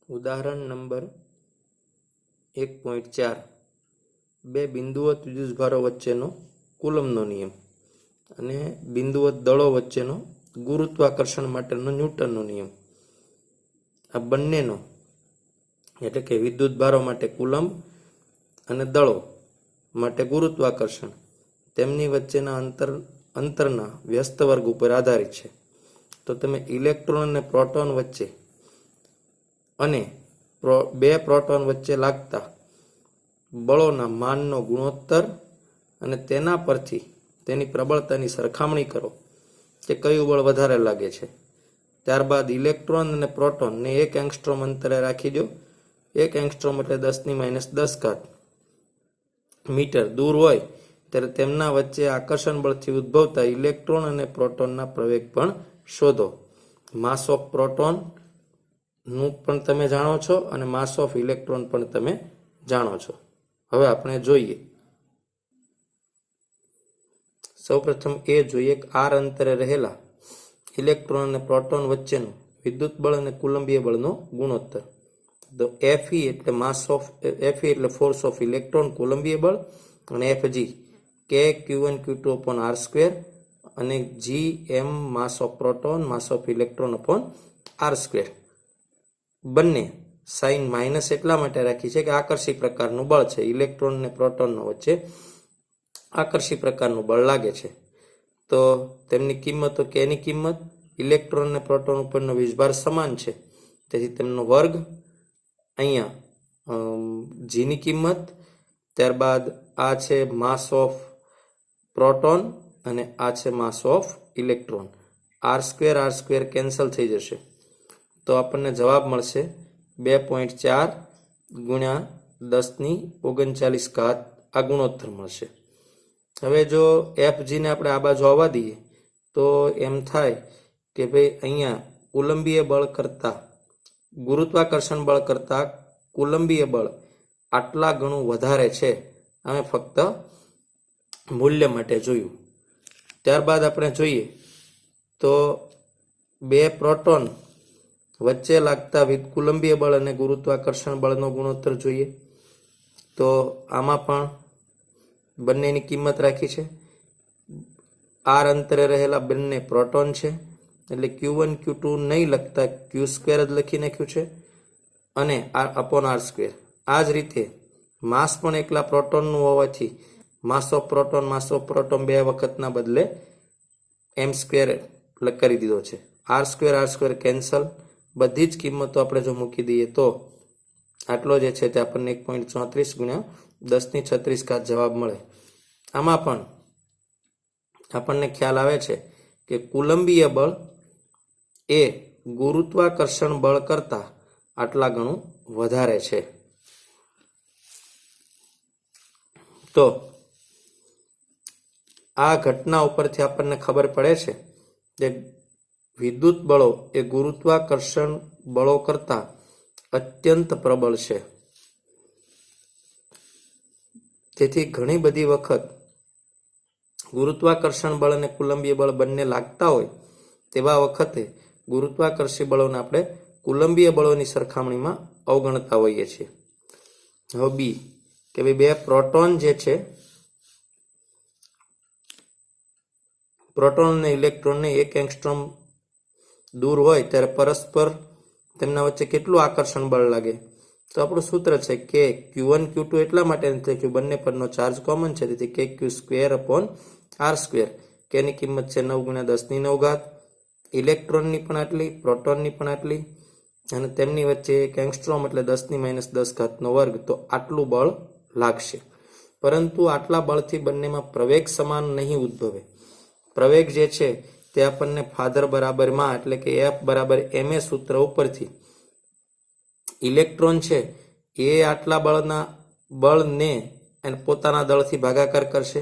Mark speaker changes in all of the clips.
Speaker 1: ઉદાહરણ નંબર 1.4 બે બિંદુઓ ત્રિજ્યાભારો વચ્ચેનો કુલમનો નિયમ અને બિંદુઓ દળો વચ્ચેનો ગુરુત્વાકર્ષણ માટેનો ન્યૂટનનો નિયમ. આ બંનેનો એટલે કે વિદ્યુત ભારો માટે કુલંબ અને દળો માટે ગુરુત્વાકર્ષણ તેમની વચ્ચેના અંતરના વ્યસ્ત વર્ગ ઉપર આધારિત છે. તો તમે ઇલેક્ટ્રોન અને પ્રોટોન વચ્ચે અને બે પ્રોટોન વચ્ચે લાગતા બળોના માનનો ગુણોત્તર અને તેના પરથી તેની પ્રબળતાની સરખામણી કરો કે કયું બળ વધારે લાગે છે. ત્યારબાદ ઇલેક્ટ્રોન અને પ્રોટોનને 1 એંગસ્ટ્રોમ અંતરે રાખી દો. 1 એંગસ્ટ્રોમ એટલે 10⁻10 મીટર દૂર હોય ત્યારે તેમના વચ્ચે આકર્ષણ બળથી ઉદ્ભવતા ઇલેક્ટ્રોન અને પ્રોટોનના પ્રવેગ પણ શોધો. માસ ઓફ પ્રોટોન નું પણ તમે જાણો છો અને માસ ઓફ ઇલેક્ટ્રોન પણ તમે જાણો છો. હવે આપણે જોઈએ. સૌપ્રથમ એ જોઈએ કે આર અંતરે રહેલા ઇલેક્ટ્રોન અને પ્રોટોન વચ્ચેનું વિદ્યુત બળ અને કુલંબીય બળનો ગુણોત્તર. તો Fe એટલે માસ ઓફ Fe એટલે ફોર્સ ઓફ ઇલેક્ટ્રોન કુલંબીય બળ અને Fg K Q1 Q2 upon r² અને Gm mass of proton mass of electron upon r². બંને સાઇન માઇનસ એટલા માટે રાખી છે કે આકર્ષી પ્રકારનું બળ છે. ઇલેક્ટ્રોન અને પ્રોટોનનો વચ્ચે આકર્ષી પ્રકારનું બળ લાગે છે. તો તેમની કિંમતો કે એની કિંમત ઇલેક્ટ્રોન અને પ્રોટોન ઉપરનો વીજભાર સમાન છે તેથી તેમનો વર્ગ અહીંયા જીની કિંમત, ત્યારબાદ આ છે માસ ઓફ પ્રોટોન અને આ છે માસ ઓફ ઇલેક્ટ્રોન. r² કેન્સલ થઈ જશે તો આપણને જવાબ મળશે 2.4 ગુણ્યા 10⁻39 આ ગુણોત્તર મળશે. હવે જો Fg ને આપણે આ બાજુ આવવા દઈએ તો એમ થાય કે ભાઈ અહીંયા કુલંબીય બળ કરતા ગુરુત્વાકર્ષણ બળ કરતા કુલંબીય બળ આટલા ગણું વધારે છે. અમે ફક્ત મૂલ્ય માટે જોયું. ત્યારબાદ આપણે જોઈએ તો બે પ્રોટોન વચ્ચે લાગતા કુલંબીય બળ અને ગુરુત્વાકર્ષણ બળનો ગુણોત્તર જોઈએ. તો આમાં પણ બંનેની કિંમત રાખી છે. આર અંતરે રહેલા બંને પ્રોટોન છે એટલે Q1 Q2 નહીં લખતા Q² જ લખી નાખ્યું છે અને upon r². આ જ રીતે માસ પણ એકલા પ્રોટોનનું હોવાથી માસ ઓફ પ્રોટોન બે વખતના બદલે m² કરી દીધો છે. r² cancel. બધી જ કિંમતો આપણે જો મૂકી દઈએ તો આટલો જે છે તે આપણને 1.34 ગુણ્યા 10⁻36 જવાબ મળે. આમાં પણ આપણને ખ્યાલ આવે છે કે કુલંબીય બળ એ ગુરુત્વાકર્ષણ બળ કરતા આટલા ગણું વધારે છે. તો આ ઘટના ઉપરથી આપણને ખબર પડે છે કે વિદ્યુત બળો એ ગુરુત્વાકર્ષણ બળો કરતા અત્યંત પ્રબળ છે. તેથી ઘણી બધી વખત ગુરુત્વાકર્ષણ બળ અને કુલંબીય બળ બંને લાગતા હોય તેવા વખતે ગુરુત્વાકર્ષી બળોને આપણે કુલંબીય બળોની સરખામણીમાં અવગણતા હોઈએ છીએ. હવે બી કે ભાઈ બે પ્રોટોન જે છે પ્રોટોન અને ઇલેક્ટ્રોનને 1 એંગસ્ટ્રોમ દૂર હોય ત્યારે પરસ્પર તેમના વચ્ચે કેટલું આકર્ષણ બળ લાગે. તો આપણું સૂત્ર છે કે Q1 Q2 એટલા માટે નથી કે બંને પરનો ચાર્જ કોમન છે તેથી KQ² upon r². કેની કિંમત છે 9 × 10⁹. ઇલેક્ટ્રોનની પણ આટલી, પ્રોટોનની પણ આટલી અને તેમની વચ્ચે 1 એંગસ્ટ્રોમ એટલે 10⁻10 વર્ગ. તો આટલું બળ લાગશે. પરંતુ આટલા બળથી બંનેમાં પ્રવેગ સમાન નહીં ઉદ્ભવે. પ્રવેગ જે છે તે આપણને ફાધર બરાબરમાં એટલે કે F = ma સૂત્ર ઉપરથી ઇલેક્ટ્રોન છે એ આટલા બળને પોતાના દળથી ભાગાકાર કરશે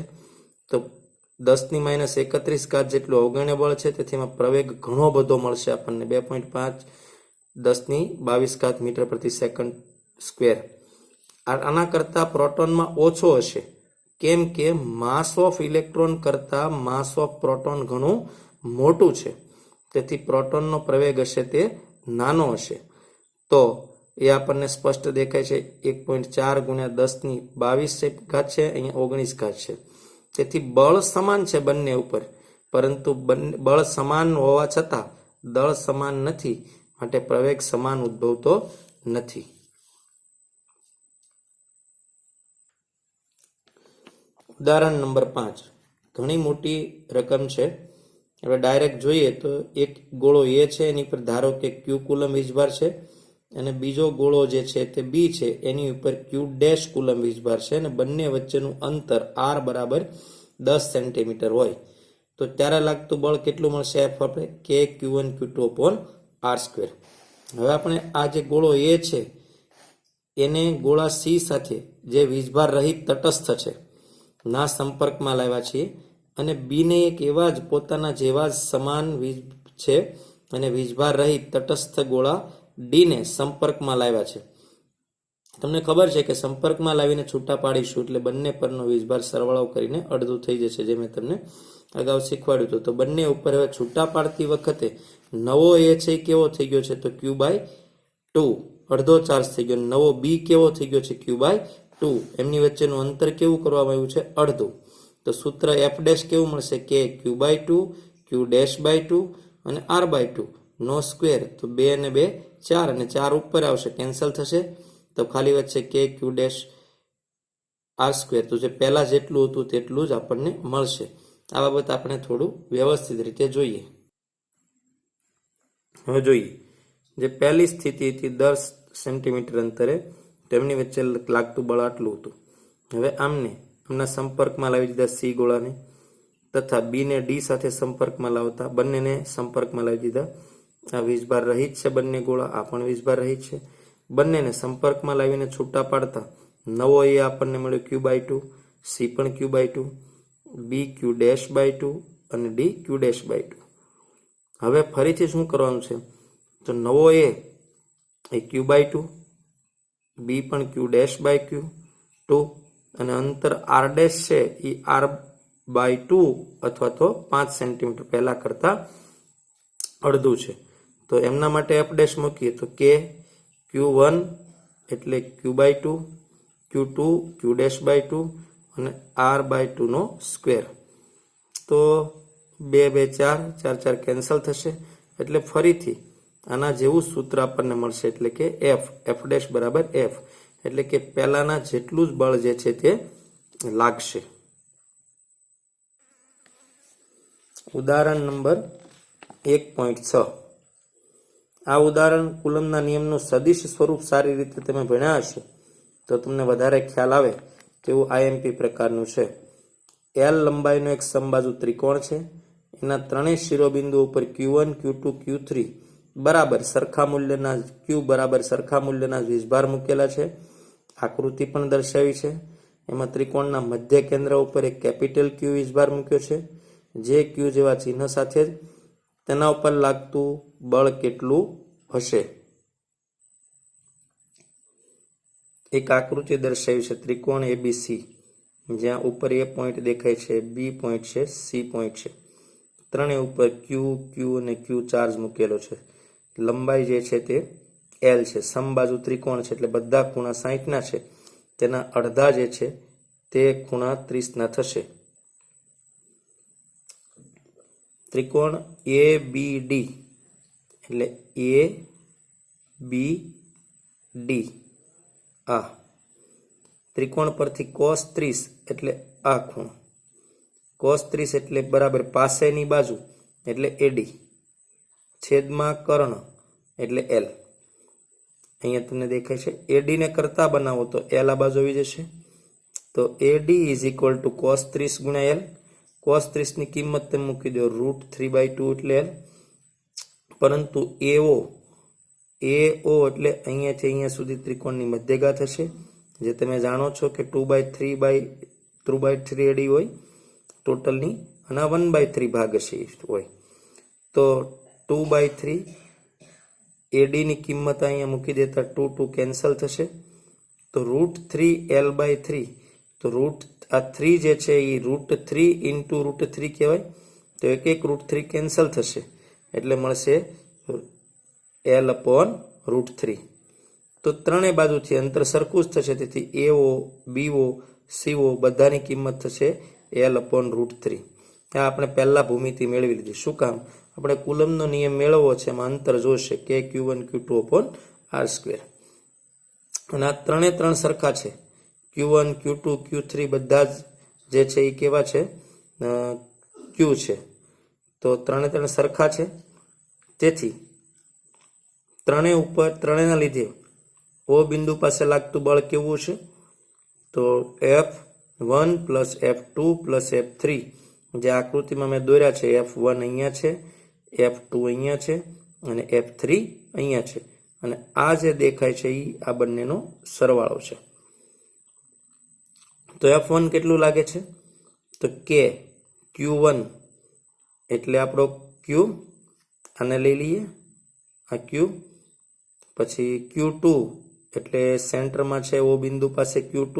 Speaker 1: તો 10⁻31 જેટલું અવગણ્ય બળ છે. તેથી એમાં પ્રવેગ ઘણો બધો મળશે આપણને 2.5 10⁻22 મીટર પ્રતિ સેકન્ડ સ્ક્વેર. આના કરતા પ્રોટોનમાં ઓછો હશે કેમ કે માસ ઓફ ઇલેક્ટ્રોન કરતા માસ ઓફ પ્રોટોન ઘણું મોટું છે. તેથી પ્રોટોનનો પ્રવેગ હશે તે નાનો હશે. તો એ આપણને સ્પષ્ટ દેખાય છે. 1.4 ગુણ્યા 10⁻22 ઘાત છે, અહીંયા 19 ઘાત છે. તેથી બળ સમાન છે બંને ઉપર, પરંતુ બળ સમાન હોવા છતાં દળ સમાન નથી, માટે પ્રવેગ સમાન ઉદ્ભવતો નથી. ઉદાહરણ નંબર 5. ઘણી મોટી રકમ છે. હવે ડાયરેક્ટ જોઈએ તો એક ગોળો એ છે, એની પર ધારો કે ક્યુ કુલમ વીજભાર છે, અને બીજો ગોળો જે છે તે બી છે, એની ઉપર ક્યુ ડેશ કુલમ વીજભાર છે, અને બંને વચ્ચેનું અંતર આર બરાબર 10 સેન્ટીમીટર હોય તો ત્યારે લાગતું બળ કેટલું મળશે? એફ આપણે કે Q1 Q2 upon R². હવે આપણે આ જે ગોળો એ છે એને ગોળા સી સાથે જે વીજભાર રહિત તટસ્થ છે ના સંપર્કમાં લાવ્યા છીએ, અને બીને એક એવા જ પોતાના જેવા જ સમાન વીજ છે અને વીજભાર રહિત તટસ્થ ગોળા ડીને સંપર્કમાં લાવ્યા છે. તમને ખબર છે કે સંપર્કમાં લાવીને છૂટા પાડીશું એટલે બંને પરનો વીજભાર સરવાળો કરીને અડધું થઈ જશે, જે મેં તમને અગાઉ શીખવાડ્યું હતું. તો બંને ઉપર હવે છૂટા પાડતી વખતે નવો એ છે કેવો થઈ ગયો છે? તો Q/2 અડધો ચાર્જ થઈ ગયો. નવો બી કેવો થઈ ગયો છે? Q/2. એમની વચ્ચેનું અંતર કેવું કરવામાં આવ્યું છે? અડધું. તો સૂત્ર F ડેશ કેવું મળશે? કે Q/2 Q'/2 અને R/2 નો સ્ક્વેર. તો 2 અને 2 4, અને 4 ઉપર આવશે, કેન્સલ થશે, તો ખાલી વચ્ચે કે Q'/R². તો જે પહેલા જેટલું હતું તેટલું જ આપણને મળશે. આ બાબત આપણે થોડું વ્યવસ્થિત રીતે જોઈએ. હવે જોઈએ, જે પહેલી સ્થિતિ હતી 10 સેન્ટીમીટર અંતરે, તેમની વચ્ચે લાગતું બળ આટલું હતું. હવે આમના સંપર્કમાં લાવી દીધા સી ગોળાને, તથા બી ને ડી સાથે સંપર્કમાં લાવતા બંનેને સંપર્કમાં લાવી દીધા. આ વીજભાર રહિત છે બંને ગોળા, આ પણ વીજભાર રહિત છે. બંનેને સંપર્કમાં લાવીને છૂટા પાડતા નવો એ આપણને મળ્યો Q/2, સી પણ Q/2, બી Q'/2 અને ડી Q'/2. હવે ફરીથી શું કરવાનું છે? તો નવો એ Q/2, બી પણ Q'/2 અને અંતર R ડેશ છે એ R/2 અથવા તો 5 સેન્ટીમીટર પહેલા કરતા અડધું છે. તો એમના માટે F ડેશ મૂકીએ તો કે Q1 એટલે Q/2, Q2 Q'/2 અને R/2 નો સ્ક્વેર. તો 2 2 4 4 4 કેન્સલ થશે, એટલે ફરીથી આના જેવું સૂત્ર આપણને મળશે, એટલે કે F ડેશ બરાબર F, એટલે કે પહેલાના જેટલું જ બળ જે છે તે લાગશે. ઉદાહરણ નંબર 1.6. આ ઉદાહરણ કુલમના નિયમનું સદિશ સ્વરૂપ સારી રીતે તમે ભણ્યા હશે તો તમને વધારે ખ્યાલ આવે તેવું IMP પ્રકારનું છે. L લંબાઈનો એક સમબાજુ ત્રિકોણ છે. એના ત્રણેય શિરોબિંદુ ઉપર Q1 Q2 Q3 બરાબર સરખા મૂલ્યના વીજભાર મૂકેલા છે. આકૃતિ પણ દર્શાવી છે. એમાં ત્રિકોણના મધ્ય કેન્દ્ર ઉપર એક કેપિટલ Q વીજભાર મૂક્યો છે, જે Q જેવા ચિહ્ન સાથે જ તેના ઉપર લાગતું બળ કેટલું હશે? એક આકૃતિ દર્શાવી છે ત્રિકોણ ABC, જ્યાં ઉપર A પોઈન્ટ દેખાય છે, B પોઈન્ટ છે, C પોઈન્ટ છે. ત્રણેય ઉપર Q અને Q ચાર્જ મૂકેલો છે. લંબાઈ જે છે તે L છે. સમબાજુ ત્રિકોણ છે એટલે બધા ખૂણા 60ના છે. તેના અડધા જે છે તે ખૂણા 30ના થશે. ત્રિકોણ ABD એટલે ABD આ ત્રિકોણ પરથી cos 30 એટલે આ ખૂણો, cos 30 એટલે બરાબર પાસેની બાજુ એટલે AD, છેદમાં કર્ણ એટલે L. અહીંયા તમને દેખાય છે. AD ને કરતા બનાવો તો L આ બાજુ આવી જશે. તો AD is equal to cos 30 ગુણ્યા L. cos 30 ની કિંમત તમે મૂકી દો √3/2 એટલે L. પરંતુ AO એટલે અહીંયાથી અહીંયા સુધી ત્રિકોણની મધ્યઘાત હશે, જે તમે જાણો છો કે 2/3 AD હોય ટોટલની, અને 1/3 ભાગ હશે હોય. તો 2/3 AD ની કિંમત અહીંયા મૂકી દેતા 2 કેન્સલ થશે. તો √3L/3, તો આ 3 જે છે એ √3 ઇન્ટુ √3 કહેવાય. તો એક √3 કેન્સલ થશે એટલે મળશે L/√3. તો ત્રણેય બાજુથી અંતર સરખું જ થશે, તેથી AO BO CO બધાની કિંમત થશે L/√3. આ આપણે પહેલા ભૂમિતિ મેળવી લીધી. શું કામ? આપણે કુલમનો નિયમ મેળવવો છે, એમાં અંતર જોશે કે Q1 Q2/r². અને આ ત્રણ સરખા છે. Q1 Q2 Q3 બધા જે છે એ કેવા છે? Q છે. તો ત્રણ સરખા છે, તેથી ત્રણેયના લીધે O બિંદુ પાસે લાગતું બળ કેવું છે? તો F1 + F2 + F3. જે આકૃતિમાં મેં દોર્યા છે, F1 અહીંયા છે, F2 અહીંયા છે અને F3 અહીંયા છે. અને આ જે દેખાય છે એ આ બંનેનો સરવાળો છે. તો F1 કેટલું લાગે છે? તો Q1 એટલે આપણો Q, આને લઈ લઈએ, આ Q. પછી Q2 એટલે સેન્ટરમાં છે O બિંદુ પાસે Q2,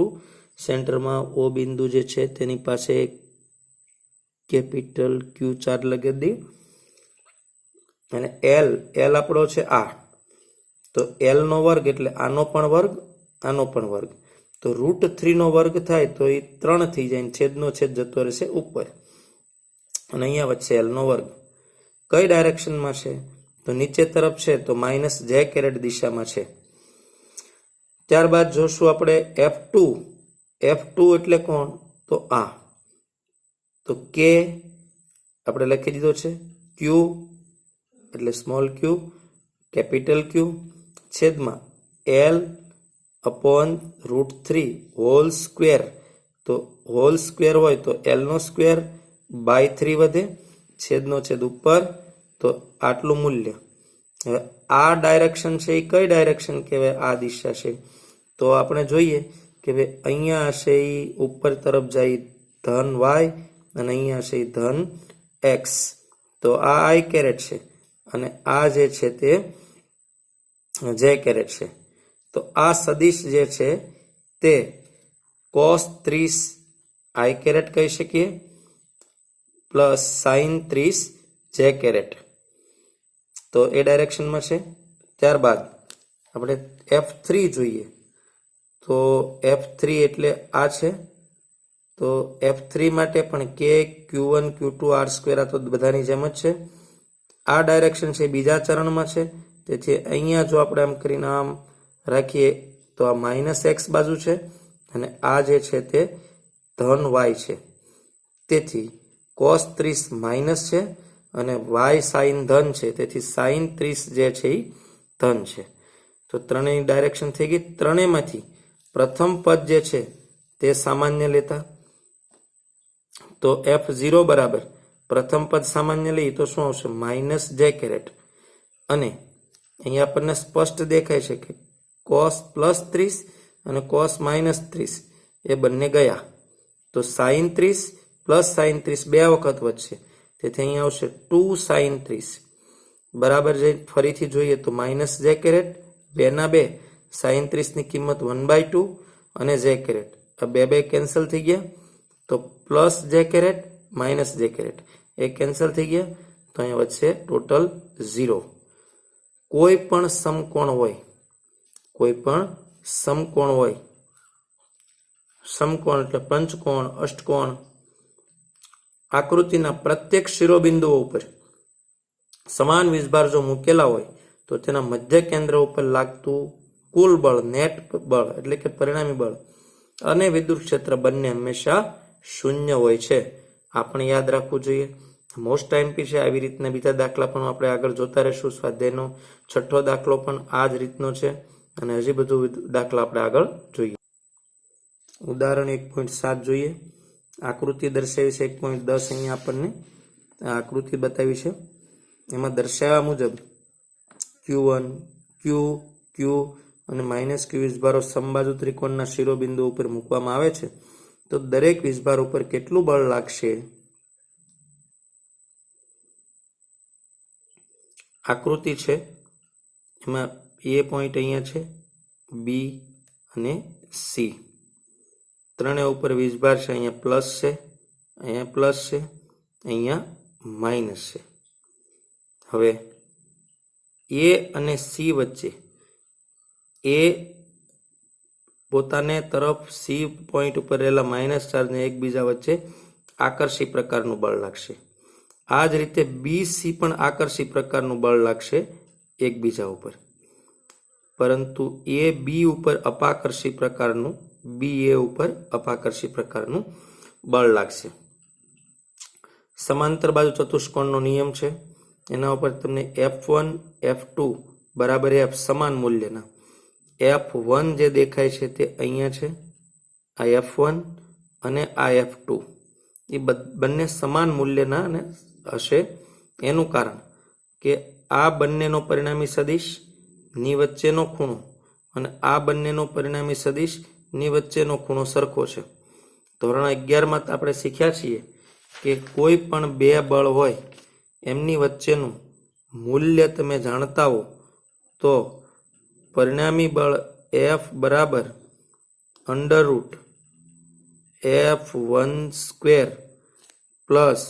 Speaker 1: સેન્ટરમાં O બિંદુ જે છે તેની પાસે કેપિટલ Q ચાર્જ લગાવી દઈએ. અને L આપણો છે આ, તો L નો વર્ગ એટલે આનો પણ વર્ગ, આનો પણ વર્ગ. તો √3 નો વર્ગ થાય તો એ 3 થઈ જાય, છેદનો છેદ જતો રહેશે ઉપર, અને અહીંયા વચ્ચે L નો વર્ગ. કઈ ડાયરેક્શનમાં છે? તો નીચે તરફ છે, તો -j દિશામાં છે. ત્યારબાદ જોશું આપણે F2 એટલે કોણ? તો આ. તો K આપણે લખી દીધો છે, Q એટલે સ્મોલ q, કેપિટલ Q, છેદમાં L/√3 હોલ સ્ક્વેર. તો હોલ સ્ક્વેર હોય તો L નો સ્ક્વેર બાય 3 વધે, છેદનો છેદ ઉપર, તો આટલું મૂલ્ય. હવે આ ડાયરેક્શન છે એ કઈ ડાયરેક્શન કહેવાય? આ દિશા છે. તો આપણે જોઈએ કે ભાઈ અહીંયા હશે એ ઉપર તરફ જાય ધન y, અને અહીંયા હશે ધન x. તો આ I કેરેટ છે અને આ જે છે તે j કેરેટ છે. તો આ સદિશ જે છે તે cos 30 I કેરેટ કહી શકીએ પ્લસ sin 30 j કેરેટ. તો એ ડાયરેક્શનમાં છે. ત્યારબાદ આપણે F3 જોઈએ. તો F3 એટલે આ છે. તો F3 માટે પણ K Q1 Q2 r² આ તો બધાની જેમ જ છે. આ ડાયરેક્શન છે બીજા ચરણમાં છે, તેથી અહીંયા જો આપણે આમ કરીને આમ રાખીએ તો આ -x બાજુ છે અને આ જે છે તે ધન y છે. તેથી cos 30 માઇનસ છે અને y sin ધન છે, તેથી sin 30 જે છે એ ધન છે. તો ત્રણેય ડાયરેક્શન થઈ ગઈ. ત્રણેયમાંથી પ્રથમ પદ જે છે તે સામાન્ય લેતા, તો F0 બરાબર પ્રથમ પદ સામાન્ય લઈએ તો શું આવશે? -j caret. અને અહીંયા આપણને સ્પષ્ટ દેખાય છે કે cos +30 અને cos -30 એ બંને ગયા. તો sin 30 પ્લસ sin 30 બે વખત વધશે, તેથી અહીંયા આવશે 2 sin 30 બરાબર. જે ફરીથી જોઈએ તો -j કેરેટ, 2 ના 2, sin 30 ની કિંમત 1/2 અને j કેરેટ, આ બે કેન્સલ થઈ ગયા. તો plus j caret minus j caret એ કેન્સલ થઈ ગયા. તો અહીંયા વચ્ચે ટોટલ 0. કોઈ પણ સમકોણ હોય, સમકોણ એટલે પંચકોણ, અષ્ટકોણ, આકૃતિના પ્રત્યેક શિરોબિંદુઓ ઉપર સમાન વીજભાર જો મૂકેલા હોય તો તેના મધ્ય કેન્દ્ર ઉપર લાગતું કુલ બળ, નેટ બળ એટલે કે પરિણામી બળ અને વિદ્યુત ક્ષેત્ર બંને હંમેશા શૂન્ય હોય છે. આપણે યાદ રાખવું જોઈએ. મોસ્ટ ટાઈમપી છે. આવી રીતના બીજા દાખલા પણ આપણે આગળ જોતા રહીશું. સ્વાધ્યાયનો 6થો દાખલો પણ આ જ રીતનો છે અને હજી બધું દાખલા આપણે આગળ જોઈએ. ઉદાહરણ 1.7 જોઈએ. આકૃતિ દર્શાવી છે 1.10. અહીંયા આપણને આકૃતિ બતાવી છે. એમાં દર્શાવ્યા મુજબ Q1, Q, Q અને -Q વીજભારો સમબાજુ ત્રિકોણના શિરોબિંદુ ઉપર મૂકવામાં આવે છે, તો દરેક વીજભાર ઉપર કેટલું બળ લાગશે? આકૃતિ છે એમાં A પોઈન્ટ અહીંયા છે, B અને C. ત્રણેય ઉપર વીજભાર છે. અહીંયા પ્લસ છે, અહીંયા પ્લસ છે, અહીંયા માઇનસ છે. હવે A અને C વચ્ચે એ પોતાને તરફ સી પોઈન્ટ ઉપર રહેલા માઇનસ ચાર્જને એકબીજા વચ્ચે આકર્ષી પ્રકારનું બળ લાગશે. આ જ રીતે બી સી પણ આકર્ષી પ્રકારનું બળ લાગશે એકબીજા ઉપર, પરંતુ એ બી ઉપર અપાકર્ષી પ્રકારનું, બી એ ઉપર અપાકર્ષી પ્રકારનું બળ લાગશે. સમાંતર બાજુ ચતુષ્કોણનો નિયમ છે, એના ઉપર તમને F1 F2 બરાબર F સમાન મૂલ્યના, F1 જે દેખાય છે તે અહીંયા છે, આ F1 અને આ F2 એ બંને સમાન મૂલ્યના અને હશે. એનું કારણ કે આ બંનેનો પરિણામી સદિશ ની વચ્ચેનો ખૂણો અને આ બંનેનો પરિણામી સદિશ ની વચ્ચેનો ખૂણો સરખો છે. ધોરણ 11માં આપણે શીખ્યા છીએ કે કોઈ પણ બે બળ હોય એમની વચ્ચેનું મૂલ્ય તમે જાણતા હો તો પરિણામી બળ F બરાબર √ F1 square plus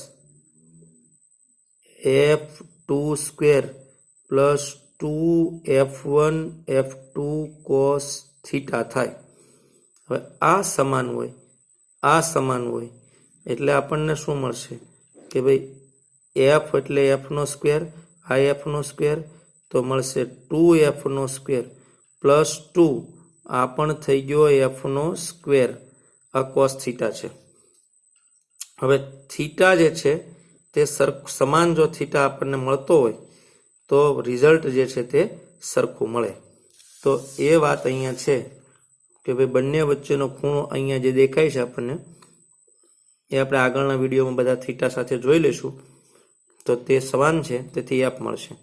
Speaker 1: F2 square plus 2F1 F2 cos theta થાય. હવે આ સમાન હોય એટલે આપણને શું મળશે કે ભાઈ F એટલે F નો સ્ક્વેર, આ F નો સ્ક્વેર તો મળશે 2F નો સ્ક્વેર પ્લસ 2 આ પણ થઈ ગયો F નો સ્ક્વેર, આ cos થીટા છે. હવે થીટા જે છે તે સમાન જો થીટા આપણને મળતો હોય તો રિઝલ્ટ જે છે તે સરખું મળે. તો એ વાત અહીંયા છે કે ભાઈ બંને વચ્ચેનો ખૂણો અહીંયા જે દેખાય છે આપણને, એ આપણે આગળના વિડીયોમાં બધા થીટા સાથે જોઈ લઈશું, તો તે સમાન છે, તેથી F મળશે.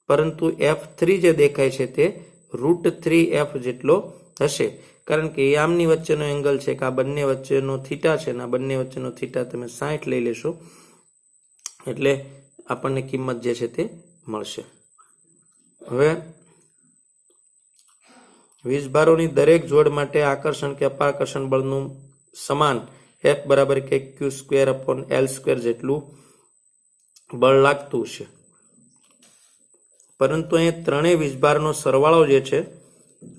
Speaker 1: પરંતુ F3 જે દેખાય છે તે √3F જેટલો હશે, કારણ કે એ આમની વચ્ચેનો એંગલ છે કે આ બંને વચ્ચેનો થીટા છે અને આ બંને વચ્ચેનો થીટા તમે 60 લઈ લેશો એટલે આપણને કિંમત જે છે તે મળશે. હવે વીજભારોની દરેક જોડ માટે આકર્ષણ કે અપાકર્ષણ બળનું સમાન F બરાબર કે Q²/L² જેટલું બળ લાગતું છે, પરંતુ અહીંયા ત્રણેય વીજભારનો સરવાળો જે છે,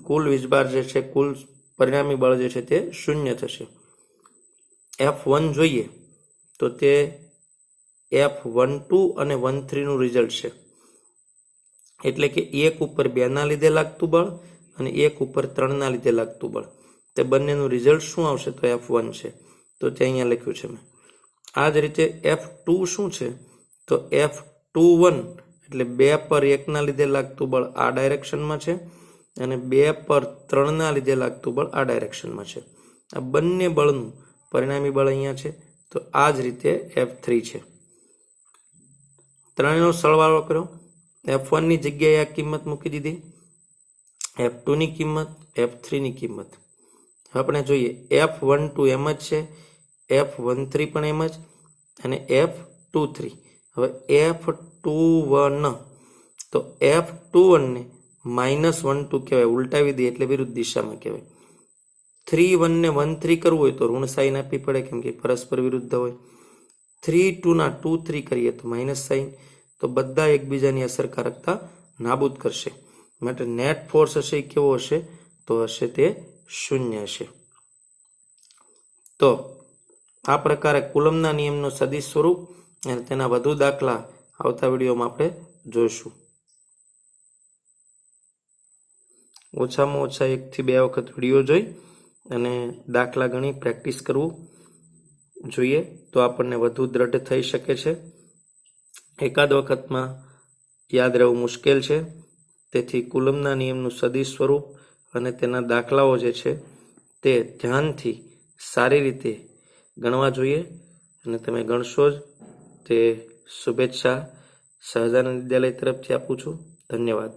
Speaker 1: કુલ વીજભાર જે છે, કુલ પરિણામી બળ જે છે તે 0 થશે. F1 જોઈએ તો તે F12 અને 13 નું રિઝલ્ટ છે, એટલે કે 1 ઉપર 2 ના લીધે લાગતું બળ અને 1 ઉપર 3 ના લીધે લાગતું બળ, તે બંનેનું રિઝલ્ટ શું આવશે તો F1 છે, તો તે અહીંયા લખ્યું છે મેં. આ જ રીતે F2 શું છે તો F21 એટલે 2 પર 1 ના લીધે લાગતું બળ આ ડાયરેક્શનમાં છે અને 2 પર 3 ના લીધે લાગતું બળ આ ડાયરેક્શનમાં છે. આ બંને બળનું પરિણામી બળ અહીંયા છે, તો આ જ રીતે F3 છે. ત્રણેયનો સરવાળો કર્યો, F1 ની જગ્યાએ આ કિંમત મૂકી દીધી, F2 ની કિંમત, F3 ની કિંમત. આપણે જોઈએ F12 એમ જ છે, F13 પણ એમ જ અને F23. હવે F21 તો F21 ને -12 કહેવાય, ઉલટાવી દે એટલે વિરુદ્ધ દિશામાં કહેવાય. 3 1 ને 1 3 કરવું હોય તો ઋણ સાઇન આપવી પડે, કેમ કે પરસ્પર વિરુદ્ધ હોય. 3 2 ના 2 3 કરીએ તો માઇનસ સાઇન, તો બધા એકબીજાની અસરકારકતા નાબૂદ કરશે. માટે નેટ ફોર્સ હશે એ કેવો હશે તો હશે તે 0 હશે. તો આ પ્રકારે કુલમ્બના નિયમનું સદિશ સ્વરૂપ અને તેના વધુ દાખલા આવતા વિડીયોમાં આપણે જોઈશું. ઓછામાં ઓછા 1 થી 2 વખત વિડીયો જોઈ અને દાખલા ગણી પ્રેક્ટિસ કરવું જોઈએ, તો આપણને વધુ દ્રઢ થઈ શકે છે. એકાદ વખતમાં યાદ રહેવું મુશ્કેલ છે, તેથી કુલમ્બના નિયમનું સદિશ સ્વરૂપ અને તેના દાખલાઓ જે છે તે ધ્યાનથી સારી રીતે ગણવા જોઈએ, અને તમે ગણશો જ તે શુભેચ્છા સહજાનંદ વિદ્યાલય તરફથી આપું છું. ધન્યવાદ.